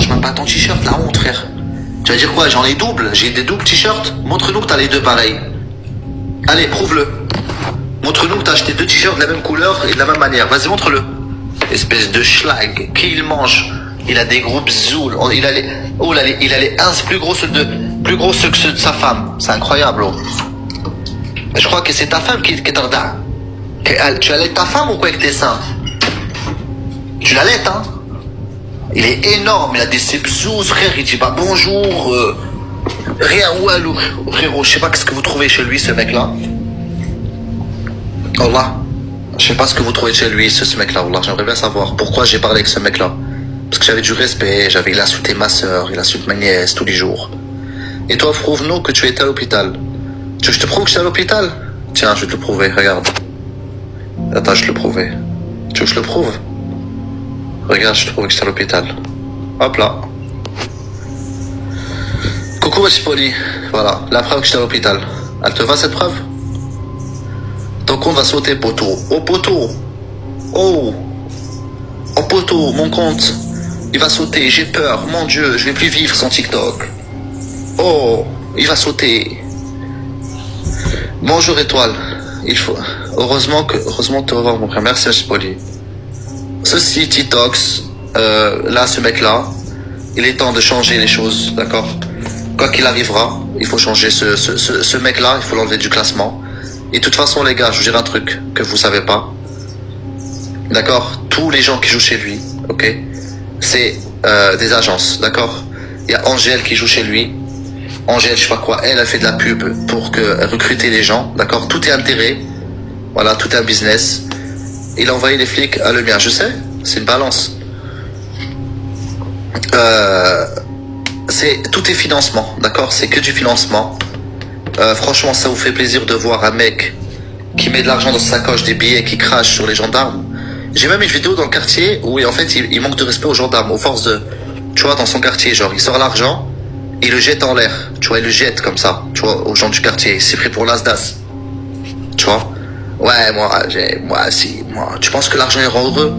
changes même pas ton t-shirt, la honte, frère. Tu vas dire quoi? J'en ai double, j'ai des doubles t-shirts. Montre-nous que t'as les deux pareils. Allez, prouve-le. Montre-nous que t'as acheté deux t-shirts de la même couleur et de la même manière. Vas-y, montre-le. Espèce de schlag. Qui il mange? Il a des groupes zoul. Il a les 1 plus gros que ceux de sa femme. C'est incroyable, oh. Je crois que c'est ta femme qui t'arda. Tu allaites ta femme ou quoi avec tes seins? Tu l'allaites, hein? Il est énorme, il a des sepsous, frère, il dit pas bonjour, rien, walou, frérot, je sais pas ce que vous trouvez chez lui, ce mec-là. Allah, je sais pas ce que vous trouvez chez lui, ce mec-là, Allah, j'aimerais bien savoir pourquoi j'ai parlé avec ce mec-là. Parce que j'avais du respect, il a insulté ma soeur, il a insulté ma nièce tous les jours. Et toi, prouve-nous que tu étais à l'hôpital. Tu veux que je te prouve que j'étais à l'hôpital? Tiens, je vais te le prouver, regarde. Attends, je te le prouver. Tu veux que je le prouve? Regarde, je te prouve que j'étais à l'hôpital. Hop là. Coucou, Poli. Voilà, la preuve que j'étais à l'hôpital. Elle te va cette preuve? Ton compte va sauter, poteau. Oh, poteau. Oh. Oh, poteau, mon compte. Il va sauter, j'ai peur. Mon Dieu, je vais plus vivre sans TikTok. Oh, il va sauter. Bonjour, étoile. Il faut... Heureusement que tu vas voir mon frère. Merci, Poli. Ceci, TikToks, là, ce mec-là, il est temps de changer les choses, d'accord? Quoi qu'il arrivera, il faut changer ce mec-là, il faut l'enlever du classement. Et de toute façon, les gars, je vous dirai un truc que vous savez pas. D'accord? Tous les gens qui jouent chez lui, ok? C'est des agences, d'accord? Il y a Angèle qui joue chez lui. Angèle, je sais pas quoi, elle a fait de la pub pour recruter les gens, d'accord? Tout est intérêt. Voilà, tout est un business. Il a envoyé les flics à le mien, je sais, c'est une balance. Tout est financement, d'accord? C'est que du financement. Franchement, ça vous fait plaisir de voir un mec qui met de l'argent dans sa sacoche, des billets, qui crache sur les gendarmes. J'ai même une vidéo dans le quartier où en fait il manque de respect aux gendarmes, aux forces de... Tu vois, dans son quartier, genre, il sort l'argent, il le jette en l'air. Tu vois, il le jette comme ça, tu vois, aux gens du quartier. C'est pris pour l'Asdas. Tu vois? Ouais, moi, tu penses que l'argent est rend heureux?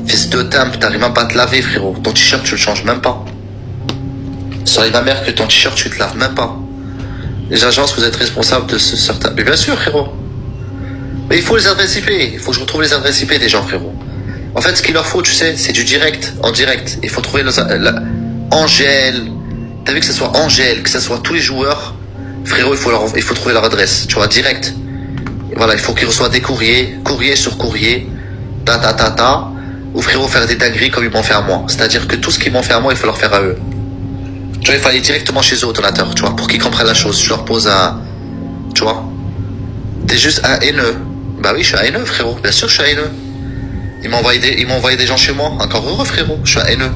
Fils de timbre, t'arrives même pas à te laver, frérot. Ton t-shirt, tu le changes même pas. Soyez ma mère que ton t-shirt, tu te laves même pas. Les agences, vous êtes responsables de ce certain... Mais bien sûr, frérot. Mais il faut les adresses IP. Il faut que je retrouve les adresses IP des gens, frérot. En fait, ce qu'il leur faut, tu sais, c'est du direct, en direct. Il faut trouver Angèle. T'as vu que ce soit Angèle, que ce soit tous les joueurs. Frérot, il faut trouver leur adresse. Tu vois, direct. Et voilà, il faut qu'ils reçoivent des courriers, courrier sur courrier, ou frérot faire des dingueries comme ils m'ont fait à moi. C'est-à-dire que tout ce qu'ils m'ont fait à moi, il faut leur faire à eux. Tu vois, il faut aller directement chez eux au donateur, tu vois, pour qu'ils comprennent la chose. Je leur pose un... Tu vois. T'es juste un haineux. Bah oui, je suis un haineux, frérot. Bien sûr, je suis un haineux. Ils m'ont envoyé des gens chez moi. Encore heureux, frérot. Je suis un haineux.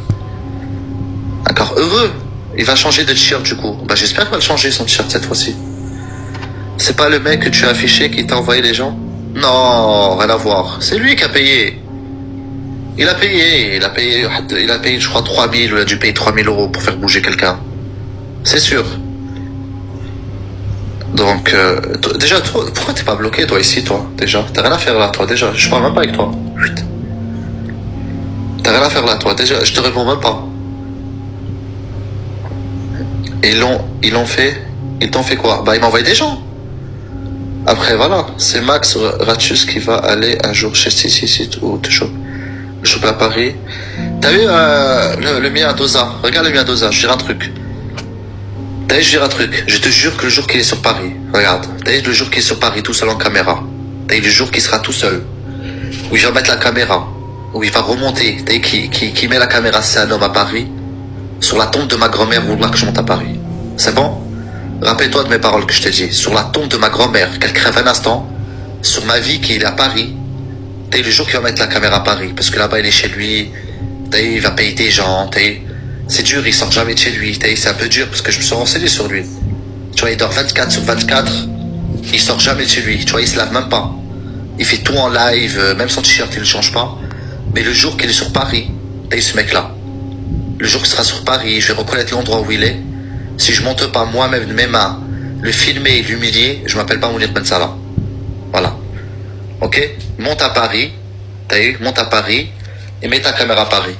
Encore heureux. Il va changer de t-shirt, du coup. Bah j'espère qu'il va le changer, son t-shirt, cette fois-ci. C'est pas le mec que tu as affiché qui t'a envoyé les gens? Non, rien à voir. C'est lui qui a payé. Il a payé, je crois, 3000, il a dû payer 3000 € pour faire bouger quelqu'un. C'est sûr. Donc, déjà, toi, pourquoi t'es pas bloqué, toi, ici, toi, déjà? T'as rien à faire là, toi, déjà. Je parle même pas avec toi. T'as rien à faire là, toi, déjà. Je te réponds même pas. Ils l'ont fait. Ils t'ont fait quoi? Bah, ils m'ont envoyé des gens. Après, voilà, c'est Max Ratius qui va aller un jour chez Sissi ou te choper à Paris. T'as vu le mien à Dosa? Regarde le mien à Dosa, je dirais un truc. T'as vu, je dirais un truc. Je te jure que le jour qu'il est sur Paris, regarde. T'as vu, le jour qu'il est sur Paris tout seul en caméra. T'as vu, le jour qu'il sera tout seul. Où il va mettre la caméra. Où il va remonter. T'as vu, qui met la caméra, c'est un homme à Paris. Sur la tombe de ma grand-mère, où là que je monte à Paris. C'est bon? Rappelle-toi de mes paroles que je t'ai dit. Sur la tombe de ma grand-mère, qu'elle crève un instant. Sur ma vie qui est à Paris. T'as le jour qu'il va mettre la caméra à Paris. Parce que là-bas, il est chez lui. T'as il va payer des gens. C'est dur, il sort jamais de chez lui. C'est un peu dur parce que je me suis renseigné sur lui. Tu vois, il dort 24 sur 24. Il sort jamais de chez lui. Tu vois, il se lave même pas. Il fait tout en live. Même son t-shirt, il le change pas. Mais le jour qu'il est sur Paris, t'as ce mec-là. Le jour qu'il sera sur Paris, je vais reconnaître l'endroit où il est. Si je monte pas moi-même de mes mains, le filmer et l'humilier, je m'appelle pas Mounir Ben Salah. Voilà. Ok? Monte à Paris. T'as eu? Monte à Paris. Et mets ta caméra à Paris.